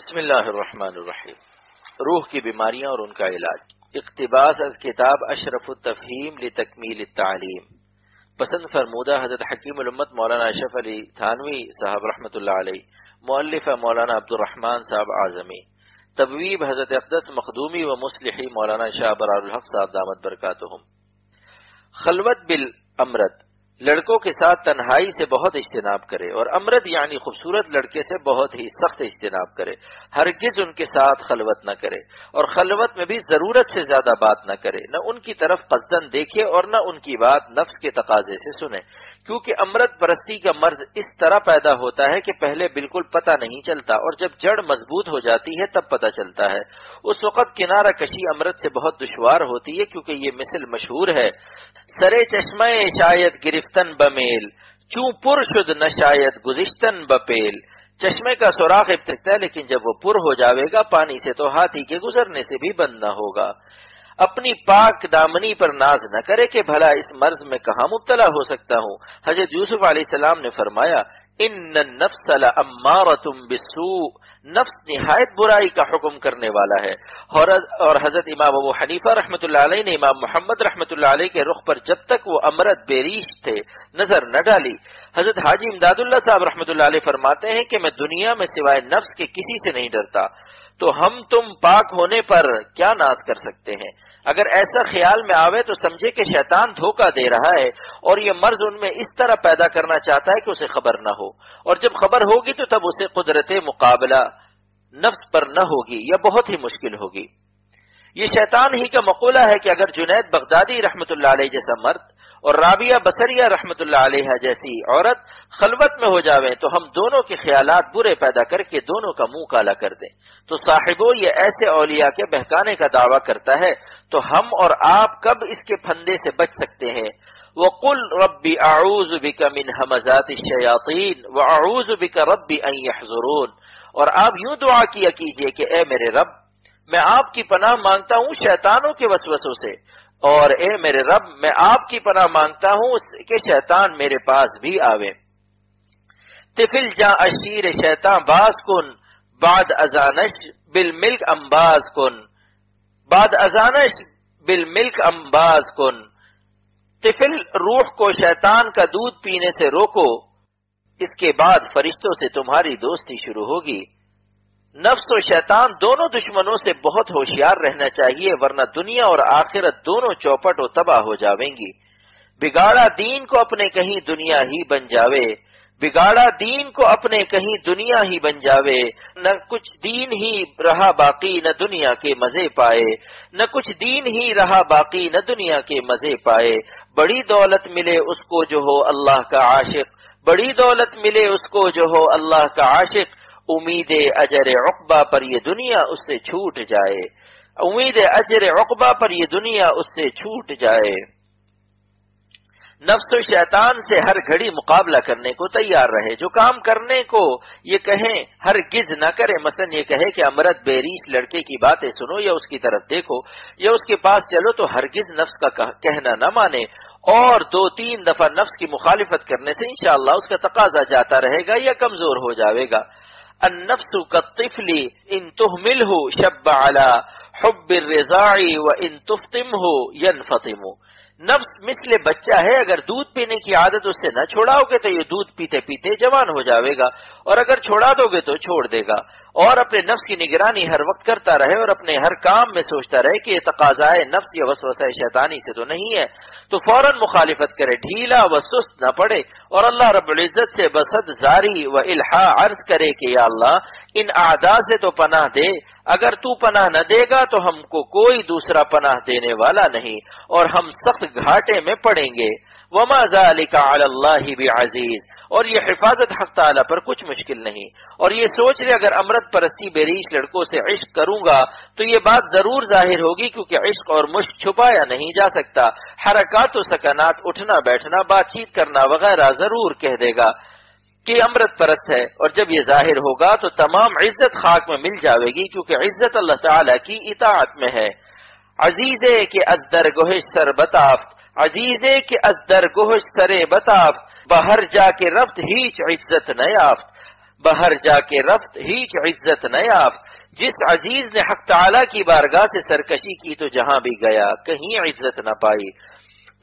بسم اللہ الرحمن الرحیم۔ روح کی بیماریاں اور ان کا علاج۔ اقتباس از کتاب اشرف التفہیم لتکمیل التعلیم، پسند فرمودہ حضرت حکیم الامت مولانا اشرف علی تھانوی صاحب رحمۃ اللہ علیہ، مؤلف مولانا عبد الرحمن صاحب اعظمی، تبویب حضرت اقدس مخدومی و مصلحی مولانا شاہ برار الحق صاحب دامت برکاتہم۔ خلوت بالامرد، لڑکوں کے ساتھ تنہائی سے بہت اجتناب کرے، اور امرد یعنی خوبصورت لڑکے سے بہت ہی سخت اجتناب کرے، ہرگز ان کے ساتھ خلوت نہ کرے، اور خلوت میں بھی ضرورت سے زیادہ بات نہ کرے، نہ ان کی طرف قصدن دیکھے اور نہ ان کی بات نفس کے تقاضے سے سنے، کیونکہ امرد پرستی کا مرض اس طرح پیدا ہوتا ہے کہ پہلے بالکل پتہ نہیں چلتا، اور جب جڑ مضبوط ہو جاتی ہے تب پتہ چلتا ہے۔ اس وقت کنارہ کشی امرد سے بہت دشوار ہوتی ہے، کیونکہ یہ مثل مشہور ہے: سرے چشمہ شاید گرفتن بمیل، چوں پر شد نہ شاید گزشتن بپیل۔ چشمے کا سوراخ ابتدتا ہے، لیکن جب وہ پر ہو جاوے گا پانی سے تو ہاتھی کے گزرنے سے بھی بند نہ ہوگا۔ اپنی پاک دامنی پر ناز نہ کرے کہ بھلا اس مرض میں کہاں مبتلا ہو سکتا ہوں۔ حضرت یوسف علیہ السلام نے فرمایا: ان النفس لامارۃ بالسوء، نفس نہایت برائی کا حکم کرنے والا ہے۔ اور حضرت امام ابو حنیفہ رحمۃ اللہ علیہ نے امام محمد رحمۃ اللہ علیہ کے رخ پر جب تک وہ امرد بے ریش تھے نظر نہ ڈالی۔ حضرت حاجی امداد اللہ صاحب رحمۃ اللہ علیہ فرماتے ہیں کہ میں دنیا میں سوائے نفس کے کسی سے نہیں ڈرتا، تو ہم تم پاک ہونے پر کیا ناز کر سکتے ہیں؟ اگر ایسا خیال میں آوے تو سمجھے کہ شیطان دھوکہ دے رہا ہے، اور یہ مرض ان میں اس طرح پیدا کرنا چاہتا ہے کہ اسے خبر نہ ہو، اور جب خبر ہوگی تو تب اسے قدرت مقابلہ نفس پر نہ ہوگی یا بہت ہی مشکل ہوگی۔ یہ شیطان ہی کا مقولہ ہے کہ اگر جنید بغدادی رحمۃ اللہ علیہ جیسا مرد اور رابعہ بصریہ رحمۃ اللہ علیہ جیسی عورت خلوت میں ہو جاویں تو ہم دونوں کے خیالات برے پیدا کر کے دونوں کا منہ کالا کر دیں، تو صاحبو یہ ایسے اولیاء کے بہکانے کا دعویٰ کرتا ہے، تو ہم اور آپ کب اس کے پھندے سے بچ سکتے ہیں؟ وَقُلْ رَبِّ أَعُوذُ بِكَ مِنْ هَمَزَاتِ الشَّيَاطِينِ وَأَعُوذُ بِكَ رَبِّ أَنْ يَحْضُرُونَ۔ اور آپ یوں دعا کیا کیجئے کہ اے میرے رب، میں آپ کی پناہ مانگتا ہوں شیطانوں کے وسوسوں سے، اور اے میرے رب میں آپ کی پناہ مانگتا ہوں کہ شیطان میرے پاس بھی آوے۔ طفل جاں اشیر شیطان باز کن، بعد ازانش بالملک انباز کن، بعد ازانش بالملک انباز کن۔ طفل روح کو شیطان کا دودھ پینے سے روکو، اس کے بعد فرشتوں سے تمہاری دوستی شروع ہوگی۔ نفس و شیطان دونوں دشمنوں سے بہت ہوشیار رہنا چاہیے، ورنہ دنیا اور آخرت دونوں چوپٹ و تباہ ہو جاویں گی۔ بگاڑا دین کو اپنے کہیں دنیا ہی بن جاوے، بگاڑا دین کو اپنے کہیں دنیا ہی بن جاوے، نہ کچھ دین ہی رہا باقی نہ دنیا کے مزے پائے، نہ کچھ دین ہی رہا باقی نہ دنیا کے مزے پائے۔ بڑی دولت ملے اس کو جو ہو اللہ کا عاشق، بڑی دولت ملے اس کو جو ہو اللہ کا عاشق، امید اجر عقبہ پر یہ دنیا اس سے چھوٹ جائے، امید اجر عقبہ پر یہ دنیا اس سے چھوٹ جائے۔ نفس و شیطان سے ہر گھڑی مقابلہ کرنے کو تیار رہے، جو کام کرنے کو یہ کہیں ہرگز نہ کرے۔ مثلا یہ کہے کہ امرد بے ریش لڑکے کی باتیں سنو یا اس کی طرف دیکھو یا اس کے پاس چلو، تو ہرگز نفس کا کہنا نہ مانے، اور 2-3 دفعہ نفس کی مخالفت کرنے سے انشاءاللہ اس کا تقاضا جاتا رہے گا یا کمزور ہو جاوے گا۔ النفس كالطفل ان تهمله شب على حب الرضاع وان تفطمه ينفطم۔ نفس مثل بچہ ہے، اگر دودھ پینے کی عادت اس سے نہ چھوڑاؤ گے تو یہ دودھ پیتے پیتے جوان ہو جاوے گا، اور اگر چھوڑا دو گے تو چھوڑ دے گا۔ اور اپنے نفس کی نگرانی ہر وقت کرتا رہے، اور اپنے ہر کام میں سوچتا رہے کہ یہ تقاضائے نفس یا وسوسہ شیطانی سے تو نہیں ہے، تو فوراً مخالفت کرے، ڈھیلا و سست نہ پڑے، اور اللہ رب العزت سے بصد زاری و الحا عرض کرے کہ یا اللہ ان اعداء سے تو پناہ دے، اگر تو پناہ نہ دے گا تو ہم کو کوئی دوسرا پناہ دینے والا نہیں، اور ہم سخت گھاٹے میں پڑیں گے۔ وما ذلك علی اللہ بعزیز، اور یہ حفاظت حق تعالی پر کچھ مشکل نہیں۔ اور یہ سوچ لے اگر امرت پرستی بے ریش لڑکوں سے عشق کروں گا تو یہ بات ضرور ظاہر ہوگی، کیونکہ عشق اور مشق چھپایا نہیں جا سکتا۔ حرکات و سکنات، اٹھنا بیٹھنا، بات چیت کرنا وغیرہ ضرور کہہ دے گا کہ امرت پرست ہے، اور جب یہ ظاہر ہوگا تو تمام عزت خاک میں مل جاوے گی، کیونکہ عزت اللہ تعالی کی اطاعت میں ہے۔ عزیزے کہ از در گہش سر بتافت، عزیزے کہ از در گہش سر بتافت، باہر جا کے رفت ہیچ عزت نہ یافت۔ بہر جا کے رفت ہیچ عزت نہ یافت، جس عزیز نے حق تعالی کی بارگاہ سے سرکشی کی تو جہاں بھی گیا کہیں عزت نہ پائی۔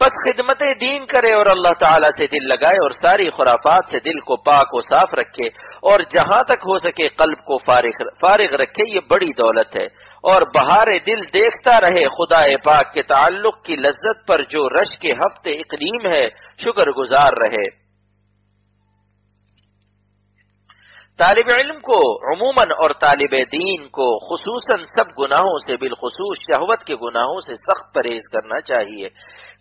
پس خدمت دین کرے اور اللہ تعالیٰ سے دل لگائے اور ساری خرافات سے دل کو پاک و صاف رکھے اور جہاں تک ہو سکے قلب کو فارغ رکھے، یہ بڑی دولت ہے۔ اور بہار دل دیکھتا رہے خدا پاک کے تعلق کی لذت پر جو رش کے ہفتے اقلیم ہے، شکر گزار رہے۔ طالب علم کو عموماً اور طالب دین کو خصوصاً سب گناہوں سے بالخصوص شہوت کے گناہوں سے سخت پرہیز کرنا چاہیے،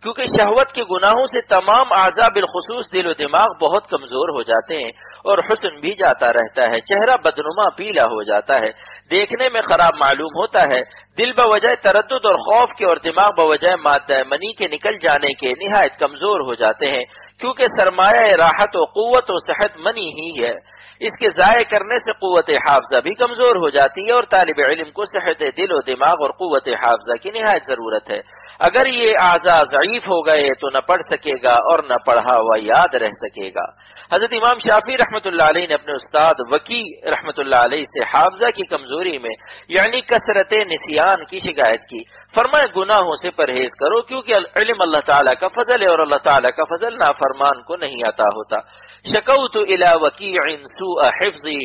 کیونکہ شہوت کے گناہوں سے تمام اعضاء بالخصوص دل و دماغ بہت کمزور ہو جاتے ہیں اور حسن بھی جاتا رہتا ہے، چہرہ بدنما پیلا ہو جاتا ہے، دیکھنے میں خراب معلوم ہوتا ہے، دل بوجہ تردد اور خوف کے اور دماغ بوجہ مادہ منی کے نکل جانے کے نہایت کمزور ہو جاتے ہیں، کیونکہ سرمایہ راحت و قوت و صحت منی ہی ہے۔ اس کے ضائع کرنے سے قوت حافظہ بھی کمزور ہو جاتی ہے اور طالب علم کو صحت دل و دماغ اور قوت حافظہ کی نہایت ضرورت ہے۔ اگر یہ اعضاء ضعیف ہو گئے تو نہ پڑھ سکے گا اور نہ پڑھا ہوا یاد رہ سکے گا۔ حضرت امام شافعی رحمۃ اللہ علیہ نے اپنے استاد وکی رحمۃ اللہ علیہ سے حافظہ کی کمزوری میں یعنی کثرت نسیان کی شکایت کی۔ فرمائے گناہوں سے پرہیز کرو، کیونکہ علم اللہ تعالیٰ کا فضل ہے اور اللہ تعالیٰ کا فضل نافرمان کو نہیں عطا ہوتا۔ شکوت الی وکیع سوء حفظی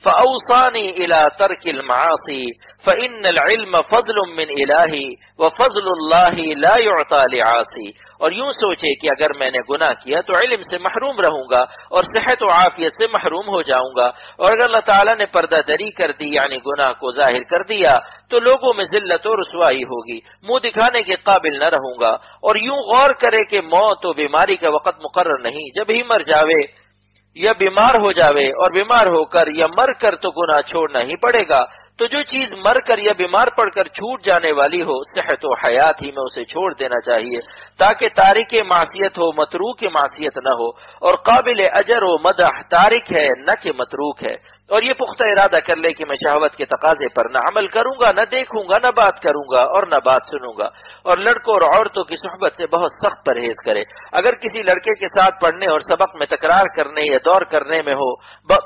فاوصانی الی ترک المعاصی فان العلم فضل من الہی وفضل اللہ لا یعطى لعاصی۔ اور یوں سوچے کہ اگر میں نے گناہ کیا تو علم سے محروم رہوں گا اور صحت و عافیت سے محروم ہو جاؤں گا، اور اگر اللہ تعالیٰ نے پردہ دری کر دی یعنی گناہ کو ظاہر کر دیا تو لوگوں میں ذلت و رسوائی ہوگی، منہ دکھانے کے قابل نہ رہوں گا۔ اور یوں غور کرے کہ موت و بیماری کا وقت مقرر نہیں، جب ہی مر جاوے یا بیمار ہو جاوے، اور بیمار ہو کر یا مر کر تو گناہ چھوڑنا ہی پڑے گا، تو جو چیز مر کر یا بیمار پڑ کر چھوٹ جانے والی ہو صحت و حیات ہی میں اسے چھوڑ دینا چاہیے، تاکہ تارک معصیت ہو متروک معصیت نہ ہو، اور قابل اجر و مدح تارک ہے نہ کہ متروک ہے۔ اور یہ پختہ ارادہ کر لے کہ میں شہوت کے تقاضے پر نہ عمل کروں گا، نہ دیکھوں گا، نہ بات کروں گا اور نہ بات سنوں گا۔ اور لڑکوں اور عورتوں کی صحبت سے بہت سخت پرہیز کرے۔ اگر کسی لڑکے کے ساتھ پڑھنے اور سبق میں تکرار کرنے یا دور کرنے میں ہو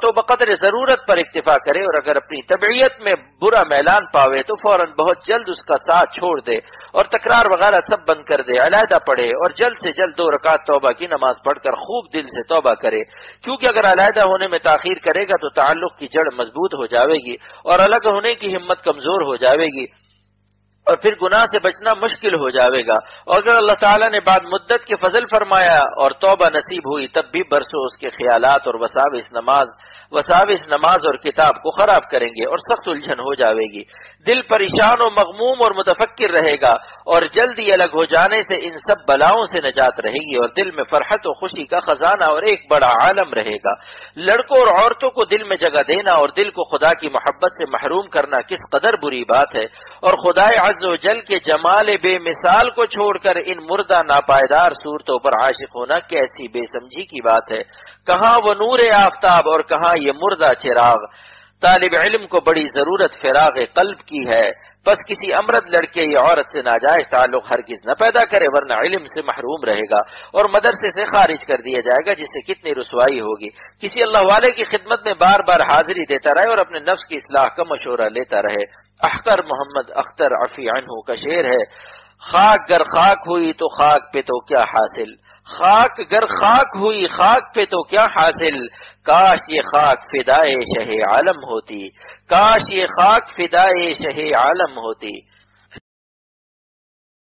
تو بقدر ضرورت پر اکتفا کرے، اور اگر اپنی طبیعت میں برا میلان پاوے تو فوراً بہت جلد اس کا ساتھ چھوڑ دے اور تکرار وغیرہ سب بند کر دے، علیحدہ پڑھے اور جلد سے جلد 2 رکعت توبہ کی نماز پڑھ کر خوب دل سے توبہ کرے، کیونکہ اگر علیحدہ ہونے میں تاخیر کرے گا تو تعلق کی جڑ مضبوط ہو جاوے گی اور الگ ہونے کی ہمت کمزور ہو جاوے گی، اور پھر گناہ سے بچنا مشکل ہو جاوے گا۔ اور اگر اللہ تعالیٰ نے بعد مدت کے فضل فرمایا اور توبہ نصیب ہوئی تب بھی برسوں اس کے خیالات اور وساوس نماز اور کتاب کو خراب کریں گے اور سخت الجھن ہو جاوے گی، دل پریشان و مغموم اور متفکر رہے گا، اور جلدی الگ ہو جانے سے ان سب بلاؤں سے نجات رہے گی، اور دل میں فرحت و خوشی کا خزانہ اور ایک بڑا عالم رہے گا۔ لڑکوں اور عورتوں کو دل میں جگہ دینا اور دل کو خدا کی محبت سے محروم کرنا کس قدر بری بات ہے، اور خدا عز و جل کے جمال بے مثال کو چھوڑ کر ان مردہ ناپائیدار صورتوں پر عاشق ہونا کیسی بے سمجھی کی بات ہے۔ کہاں وہ نور آفتاب اور کہاں یہ مردہ چراغ۔ طالب علم کو بڑی ضرورت فراغ قلب کی ہے، بس کسی امرد لڑکے یا عورت سے ناجائز تعلق ہرگز نہ پیدا کرے، ورنہ علم سے محروم رہے گا اور مدرسے سے خارج کر دیا جائے گا، جس سے کتنی رسوائی ہوگی۔ کسی اللہ والے کی خدمت میں بار بار حاضری دیتا رہے اور اپنے نفس کی اصلاح کا مشورہ لیتا رہے۔ اختر محمد اختر عفی عنہ کا شعر ہے، خاک گر خاک ہوئی تو خاک پہ تو کیا حاصل، خاک گر خاک ہوئی خاک پہ تو کیا حاصل، کاش یہ خاک فدائے شہ عالم ہوتی، کاش یہ خاک فدائے شہ عالم ہوتی۔